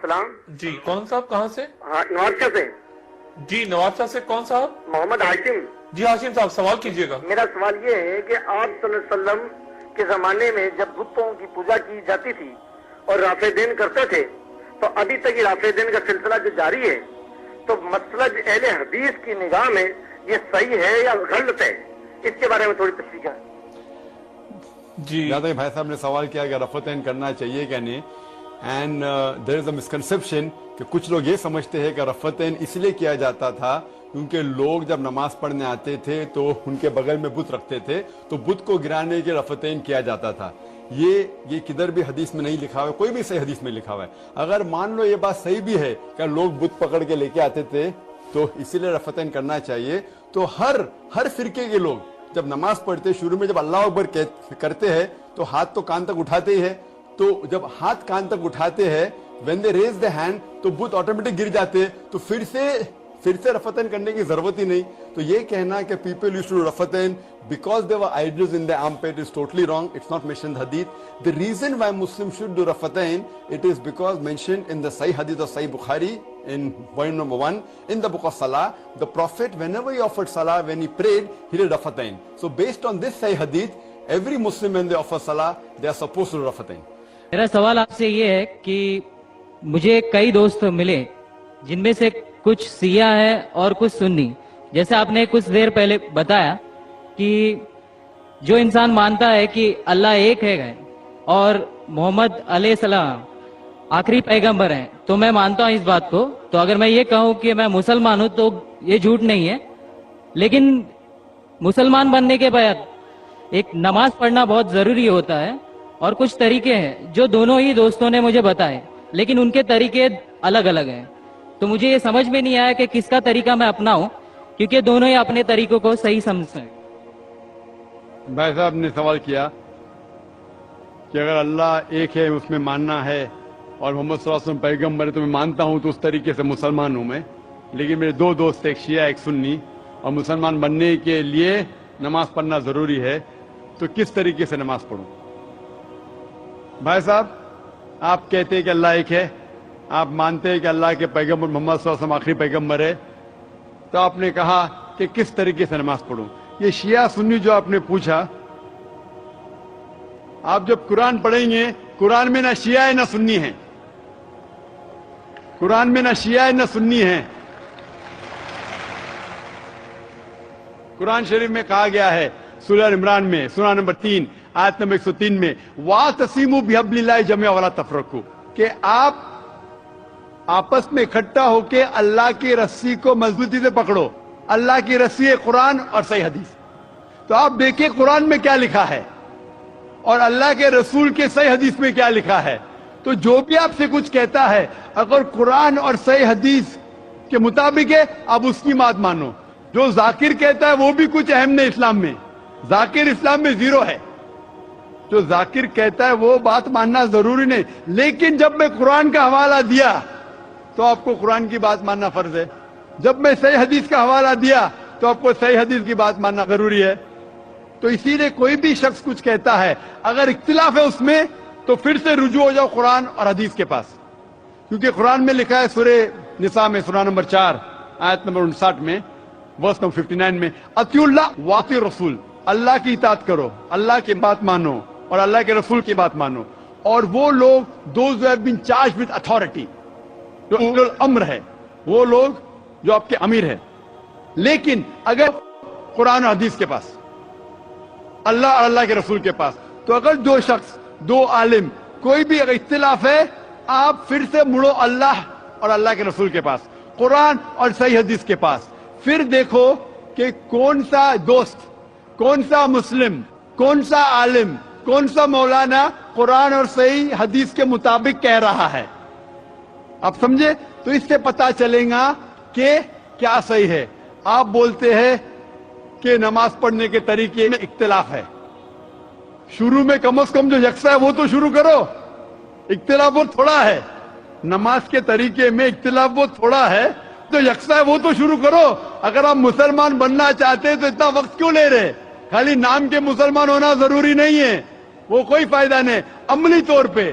السلام جی کون صاحب کہاں سے؟ ہاں نوابشاہ سے جی نوابشاہ سے کون صاحب؟ محمد ہاشم. جی ہاشم صاحب سوال کیجئے گا. میرا سوال یہ ہے کہ آپ صلی اللہ علیہ وسلم کے زمانے میں جب بتوں کی پوجا کی جاتی تھی اور رافع دین کرتے تھے تو ابھی تک یہ رافع دین کا سلسلہ جو جاری ہے تو مسلک اہل حدیث کی نگاہ میں یہ صحیح ہے یا غلط ہے؟ اس کے بارے میں تھوڑی تشریح کریں. جی جیسا کہ بھائی صاحب نے سوال کیا کہ رفعتین کرنا چاہیے کہ نہیں، and there is a misconception کہ کچھ لوگ یہ سمجھتے ہیں کہ رفعتین اس لیے کیا جاتا تھا کیونکہ لوگ جب نماز پڑھنے آتے تھے تو ان کے بغل میں بت رکھتے تھے تو بت کو گرانے کے رفعتین کیا جاتا تھا. یہ کدھر بھی حدیث میں نہیں لکھا ہوا ہے، کوئی بھی صحیح حدیث میں لکھا ہوا ہے. اگر مان لو یہ بات صحیح بھی ہے کہ لوگ بت پکڑ کے لے کے آتے تھے تو اسی لیے رفعتین کرنا چاہیے، تو ہر فرقے کے لوگ جب نماز پڑھتے شروع میں جب اللہ اکبر کرتے ہیں تو ہاتھ تو کان تک اٹھاتے ہی ہے، تو جب ہاتھ کان تک اٹھاتے ہیں when they raise the hand تو بت آٹومیٹک گر جاتے، تو پھر سے رفعتین کرنے کی ضرورت ہی نہیں. تو یہ کہنا کہ people used to do رفعتین because they were idols in the armpit is totally wrong. It's not mentioned in hadith. The reason why Muslims should do رفعتین it is because mentioned in the Sahih hadith of Sahih Bukhari in point number 1 in the book of Salah. The Prophet whenever he offered Salah, when he prayed, he did رفعتین. So based on this Sahih hadith, every Muslim when they offer Salah, they are supposed to do رفعتین. میرا سوال آپ سے یہ ہے کہ مجھے کئی دوست ملے جن میں سے کچھ سیاہ ہے اور کچھ سنی. جیسے آپ نے کچھ دیر پہلے بتایا کہ جو انسان مانتا ہے کہ اللہ ایک ہے اور محمد علیہ السلام آخری پیغمبر ہیں تو میں مانتا ہوں اس بات کو. تو اگر میں یہ کہوں کہ میں مسلمان ہوں تو یہ جھوٹ نہیں ہے. لیکن مسلمان بننے کے بعد ایک نماز پڑھنا بہت ضروری ہوتا ہے اور کچھ طریقے ہیں جو دونوں ہی دوستوں نے مجھے بتائے لیکن ان کے طریقے الگ الگ ہیں. تو مجھے یہ سمجھ میں نہیں آیا کہ کس کا طریقہ میں اپناؤں کیونکہ دونوں ہی اپنے طریقوں کو صحیح سمجھتے ہیں. بھائی صاحب نے سوال کیا کہ اگر اللہ ایک ہے اس میں ماننا ہے اور محمد صلی اللہ علیہ وسلم پیغمبر ہے تو میں مانتا ہوں تو اس طریقے سے مسلمان ہوں میں. لیکن میرے دو دوست ایک شیعہ ایک سنی اور مسلمان بننے کے لیے نماز پڑھنا ضروری ہے تو کس طریقے سے نماز پڑھوں؟ بھائی صاحب آپ کہتے ہیں کہ اللہ ایک ہے، آپ مانتے ہیں کہ اللہ کے پیغمبر محمد صلی اللہ علیہ وسلم آخری پیغمبر ہے، تو آپ نے کہا کہ کس طریقے سے نماز پڑھوں؟ یہ شیعہ سنی جو آپ نے پوچھا، آپ جب قرآن پڑھیں گے قرآن میں نہ شیعہ ہے نہ سنی ہے، قرآن میں نہ شیعہ ہے نہ سنی ہے. قرآن شریف میں کہا گیا ہے سورہ عمران میں سورہ نمبر 3 آیت نمبر 103 میں وَاعْتَصِمُوا بِحَبْلِ اللَّهِ جَمِيعًا وَلَا تَفَرَّقُوا، کہ آپ آپس میں اکٹھا ہو کے اللہ کی رسی کو مضبوطی سے پکڑو. اللہ کی رسی ہے قرآن اور صحیح حدیث. تو آپ دیکھیں قرآن میں کیا لکھا ہے اور اللہ کے رسول کے صحیح حدیث میں کیا لکھا ہے. تو جو بھی آپ سے کچھ کہتا ہے اگر قرآن اور صحیح حدیث کے مطابق ہے آپ اس کی بات مانو. جو ذاکر کہتا ہے وہ بھی کچھ اہم نہیں اسلام میں، ذاکر اسلام میں زیرو ہے. جو ذاکر کہتا ہے وہ بات ماننا ضروری نہیں. لیکن جب میں قرآن کا حوالہ دیا تو آپ کو قرآن کی بات ماننا فرض ہے. جب میں صحیح حدیث کا حوالہ دیا تو آپ کو صحیح حدیث کی بات ماننا ضروری ہے. تو اسی لیے کوئی بھی شخص کچھ کہتا ہے اگر اختلاف ہے اس میں تو پھر سے رجوع ہو جاؤ قرآن اور حدیث کے پاس. کیونکہ قرآن میں لکھا ہے سورہ نساء میں سورہ نمبر 4 آیت نمبر 59 میں ورس نمبر 59 میں اطیعوا اللہ واطیعوا الرسول، اللہ کی اطاعت کرو، اللہ کی بات مانو اور اللہ کے رسول کی بات مانو. اور وہ لوگ those who have been charged with authority، جو اولو الامر ہے، وہ لوگ جو آپ کے امیر ہے. لیکن اگر قرآن اور حدیث کے پاس، اللہ اور اللہ کے رسول کے پاس، تو اگر دو شخص دو عالم کوئی بھی اگر اختلاف ہے آپ پھر سے مڑو اللہ اور اللہ کے رسول کے پاس، قرآن اور صحیح حدیث کے پاس. پھر دیکھو کہ کون سا دوست، کون سا مسلم، کون سا عالم، کون سا مولانا قرآن اور صحیح حدیث کے مطابق کہہ رہا ہے. آپ سمجھے؟ تو اس سے پتا چلے گا کہ کیا صحیح ہے. آپ بولتے ہیں کہ نماز پڑھنے کے طریقے میں اختلاف ہے. شروع میں کم از کم جو یکساں ہے وہ تو شروع کرو. اختلاف بہت تھوڑا ہے، نماز کے طریقے میں اختلاف بہت تھوڑا ہے، تو یکساں ہے وہ تو شروع کرو. اگر آپ مسلمان بننا چاہتے ہیں تو اتنا وقت کیوں لے رہے؟ خالی نام کے مسلمان ہونا ضروری نہیں ہے، وہ کوئی فائدہ نہیں. عملی طور پہ